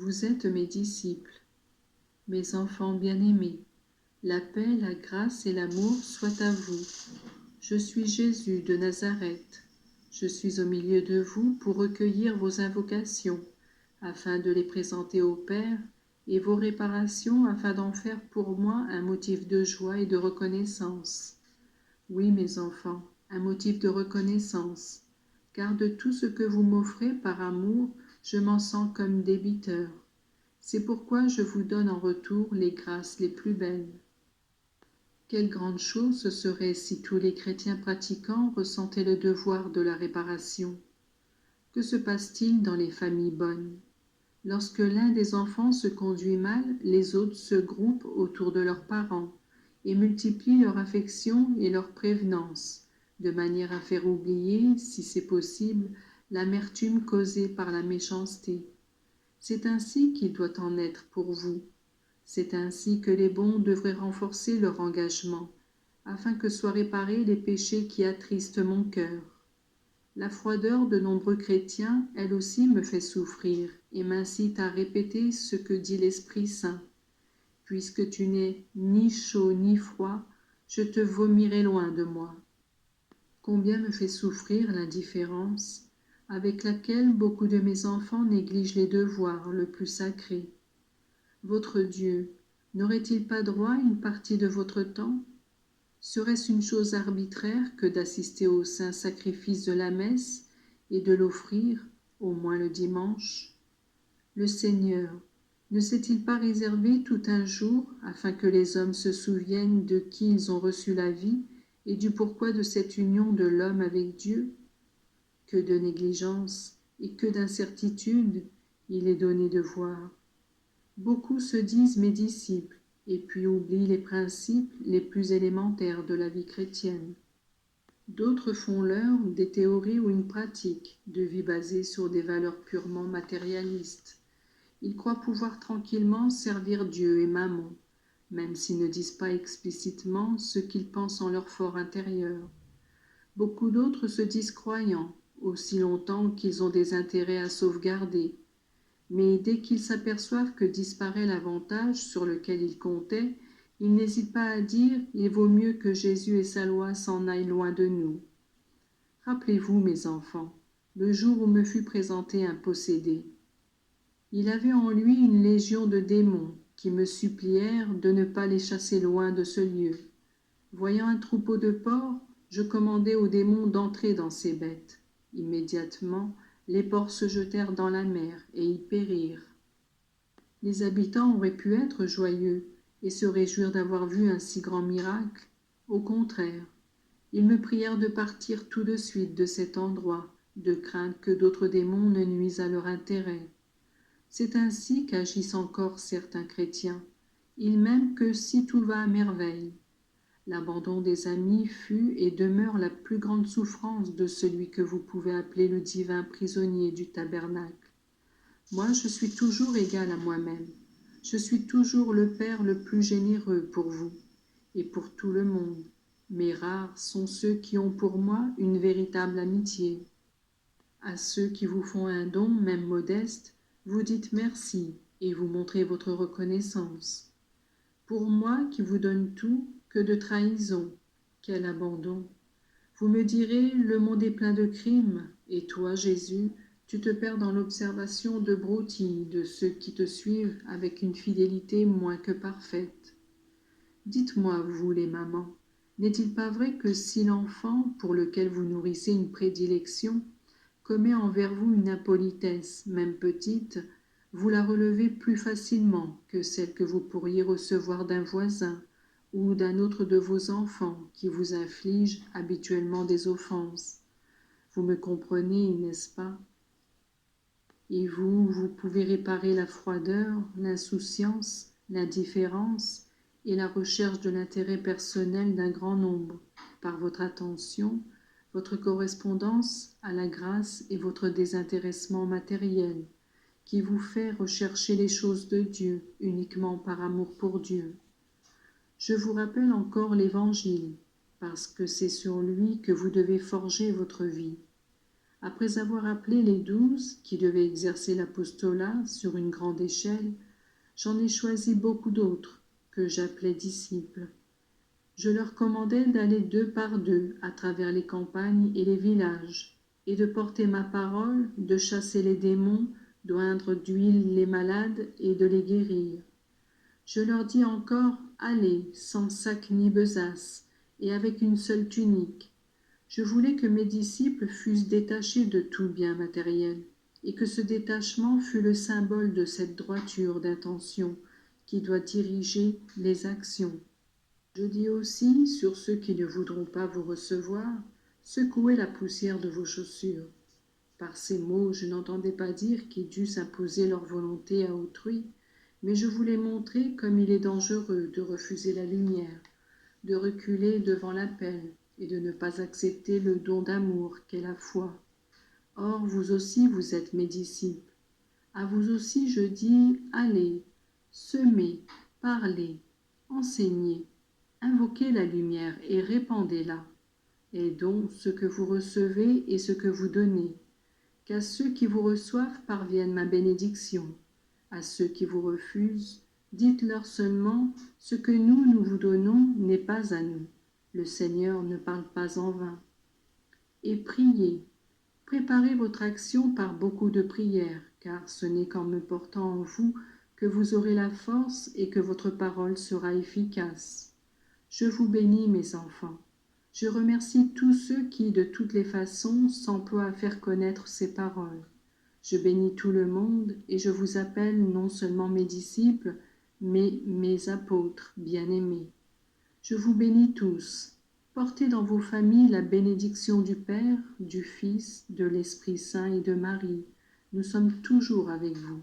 Vous êtes mes disciples, mes enfants bien-aimés. La paix, la grâce et l'amour soient à vous. Je suis Jésus de Nazareth. Je suis au milieu de vous pour recueillir vos invocations, afin de les présenter au Père, et vos réparations afin d'en faire pour moi un motif de joie et de reconnaissance. Oui, mes enfants, un motif de reconnaissance, car de tout ce que vous m'offrez par amour, je m'en sens comme débiteur. C'est pourquoi je vous donne en retour les grâces les plus belles. Quelle grande chose ce serait si tous les chrétiens pratiquants ressentaient le devoir de la réparation. Que se passe-t-il dans les familles bonnes? Lorsque l'un des enfants se conduit mal, les autres se groupent autour de leurs parents et multiplient leur affection et leur prévenance, de manière à faire oublier, si c'est possible, l'amertume causée par la méchanceté. C'est ainsi qu'il doit en être pour vous. C'est ainsi que les bons devraient renforcer leur engagement, afin que soient réparés les péchés qui attristent mon cœur. La froideur de nombreux chrétiens, elle aussi, me fait souffrir et m'incite à répéter ce que dit l'Esprit Saint. Puisque tu n'es ni chaud ni froid, je te vomirai loin de moi. Combien me fait souffrir l'indifférence avec laquelle beaucoup de mes enfants négligent les devoirs le plus sacrés. Votre Dieu n'aurait-il pas droit à une partie de votre temps? Serait-ce une chose arbitraire que d'assister au saint sacrifice de la messe et de l'offrir, au moins le dimanche? Le Seigneur ne s'est-il pas réservé tout un jour afin que les hommes se souviennent de qui ils ont reçu la vie et du pourquoi de cette union de l'homme avec Dieu? Que de négligence et que d'incertitude il est donné de voir. Beaucoup se disent mes disciples et puis oublient les principes les plus élémentaires de la vie chrétienne. D'autres font leur des théories ou une pratique de vie basée sur des valeurs purement matérialistes. Ils croient pouvoir tranquillement servir Dieu et Mammon, même s'ils ne disent pas explicitement ce qu'ils pensent en leur fort intérieur. Beaucoup d'autres se disent croyants, aussi longtemps qu'ils ont des intérêts à sauvegarder. Mais dès qu'ils s'aperçoivent que disparaît l'avantage sur lequel ils comptaient, ils n'hésitent pas à dire « Il vaut mieux que Jésus et sa loi s'en aillent loin de nous ». Rappelez-vous, mes enfants, le jour où me fut présenté un possédé. Il avait en lui une légion de démons qui me supplièrent de ne pas les chasser loin de ce lieu. Voyant un troupeau de porcs, je commandai aux démons d'entrer dans ces bêtes. Immédiatement, les porcs se jetèrent dans la mer et y périrent. Les habitants auraient pu être joyeux et se réjouir d'avoir vu un si grand miracle. Au contraire, ils me prièrent de partir tout de suite de cet endroit, de crainte que d'autres démons ne nuisent à leur intérêt. C'est ainsi qu'agissent encore certains chrétiens. Ils m'aiment que si tout va à merveille. L'abandon des amis fut et demeure la plus grande souffrance de celui que vous pouvez appeler le divin prisonnier du tabernacle. Moi, je suis toujours égal à moi-même. Je suis toujours le Père le plus généreux pour vous et pour tout le monde. Mais rares sont ceux qui ont pour moi une véritable amitié. À ceux qui vous font un don, même modeste, vous dites merci et vous montrez votre reconnaissance. Pour moi qui vous donne tout, que de trahison, quel abandon! Vous me direz, le monde est plein de crimes, et toi, Jésus, tu te perds dans l'observation de broutilles de ceux qui te suivent avec une fidélité moins que parfaite. Dites-moi, vous les mamans, n'est-il pas vrai que si l'enfant, pour lequel vous nourrissez une prédilection, commet envers vous une impolitesse, même petite, vous la relevez plus facilement que celle que vous pourriez recevoir d'un voisin ou d'un autre de vos enfants qui vous inflige habituellement des offenses. Vous me comprenez, n'est-ce pas? Et vous pouvez réparer la froideur, l'insouciance, l'indifférence et la recherche de l'intérêt personnel d'un grand nombre par votre attention, votre correspondance à la grâce et votre désintéressement matériel, qui vous fait rechercher les choses de Dieu uniquement par amour pour Dieu. Je vous rappelle encore l'Évangile, parce que c'est sur lui que vous devez forger votre vie. Après avoir appelé les 12 qui devaient exercer l'apostolat sur une grande échelle, j'en ai choisi beaucoup d'autres que j'appelais disciples. Je leur commandais d'aller 2 par 2 à travers les campagnes et les villages, et de porter ma parole, de chasser les démons, d'oindre d'huile les malades et de les guérir. Je leur dis encore, allez, sans sac ni besace, et avec une seule tunique. Je voulais que mes disciples fussent détachés de tout bien matériel, et que ce détachement fût le symbole de cette droiture d'intention qui doit diriger les actions. Je dis aussi, sur ceux qui ne voudront pas vous recevoir, secouez la poussière de vos chaussures. Par ces mots, je n'entendais pas dire qu'ils dussent imposer leur volonté à autrui, mais je voulais montrer comme il est dangereux de refuser la lumière, de reculer devant l'appel et de ne pas accepter le don d'amour qu'est la foi. Or, vous aussi, vous êtes mes disciples. À vous aussi, je dis, allez, semez, parlez, enseignez, invoquez la lumière et répandez-la. Et donc ce que vous recevez et ce que vous donnez. Qu'à ceux qui vous reçoivent parvienne ma bénédiction. À ceux qui vous refusent, dites-leur seulement, ce que nous vous donnons n'est pas à nous. Le Seigneur ne parle pas en vain. Et priez. Préparez votre action par beaucoup de prières, car ce n'est qu'en me portant en vous que vous aurez la force et que votre parole sera efficace. Je vous bénis, mes enfants. Je remercie tous ceux qui, de toutes les façons, s'emploient à faire connaître ces paroles. Je bénis tout le monde et je vous appelle non seulement mes disciples, mais mes apôtres bien-aimés. Je vous bénis tous. Portez dans vos familles la bénédiction du Père, du Fils, de l'Esprit Saint et de Marie. Nous sommes toujours avec vous.